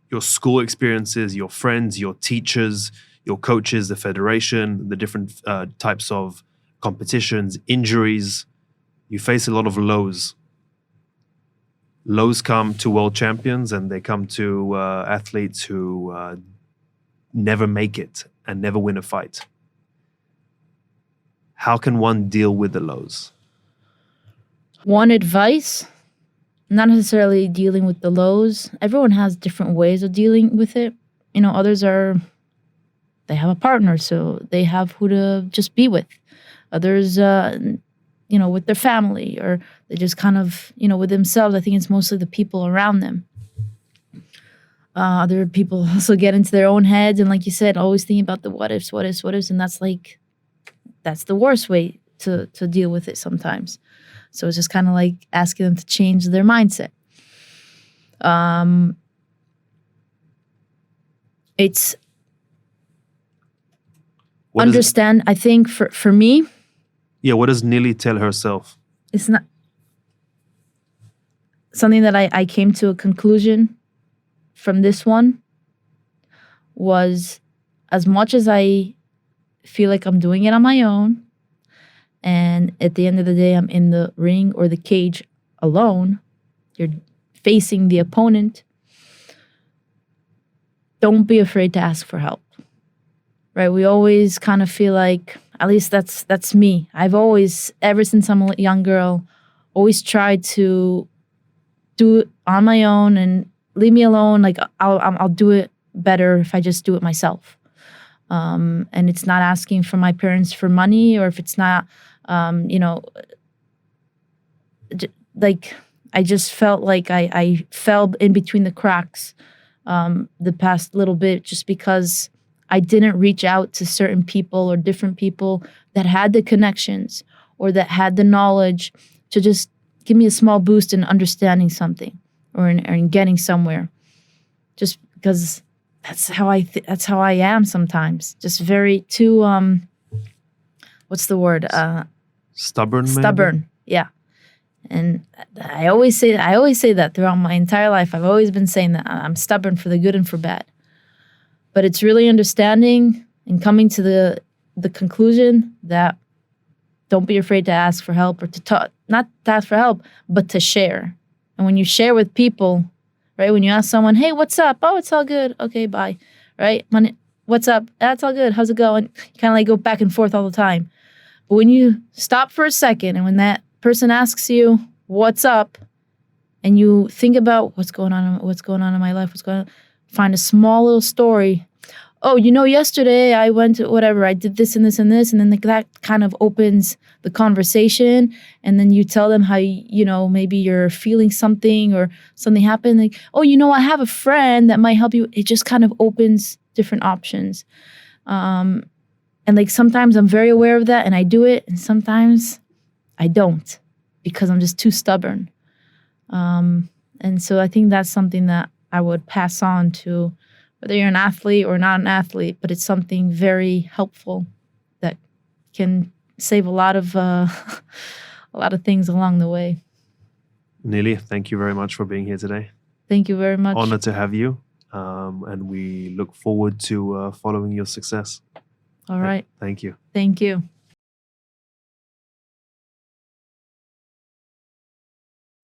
your school experiences, your friends, your teachers, your coaches, the federation, the different types of competitions, injuries. You face a lot of lows. Lows come to world champions, and they come to athletes who never make it and never win a fight. How can one deal with the lows? One advice, not necessarily dealing with the lows. Everyone has different ways of dealing with it. Others they have a partner, so they have who to just be with. Others, with their family, or they just kind of, with themselves. I think it's mostly the people around them. Other people also get into their own heads, and like you said, always thinking about the what ifs, and that's the worst way to deal with it sometimes. So it's just kind of like asking them to change their mindset. It's understand. I think for me. Yeah, what does Nili tell herself? It's not something that I came to a conclusion from this one was, as much as I feel like I'm doing it on my own, and at the end of the day, I'm in the ring or the cage alone, you're facing the opponent, don't be afraid to ask for help, right? We always kind of feel like, at least that's me. I've always, ever since I'm a young girl, always tried to do it on my own and leave me alone. Like I'll do it better if I just do it myself. And it's not asking from my parents for money, or if it's not, like I just felt like I fell in between the cracks the past little bit, just because I didn't reach out to certain people or different people that had the connections or that had the knowledge to just give me a small boost in understanding something or in getting somewhere. Just because that's how I am sometimes. Just very too what's the word? Stubborn. Stubborn. Maybe? Yeah. And I always say that throughout my entire life. I've always been saying that I'm stubborn for the good and for bad. But it's really understanding and coming to the conclusion that don't be afraid to ask for help, or to talk, not to ask for help, but to share. And when you share with people, right? When you ask someone, "Hey, what's up?" "Oh, it's all good." "Okay, bye." Right? what's up? That's all good. How's it going? You kind of like go back and forth all the time. But when you stop for a second and when that person asks you, what's up? And you think about what's going on in my life, find a small little story. Oh, yesterday I went to whatever, I did this and this and this. And then that kind of opens the conversation. And then you tell them how, maybe you're feeling something or something happened. Like, oh, I have a friend that might help you. It just kind of opens different options. And like sometimes I'm very aware of that and I do it. And sometimes I don't because I'm just too stubborn. And so I think that's something that I would pass on to whether you're an athlete or not an athlete, but it's something very helpful that can save a lot of things along the way. Nili, thank you very much for being here today. Thank you very much. Honored to have you. And we look forward to following your success. All right. Thank you. Thank you.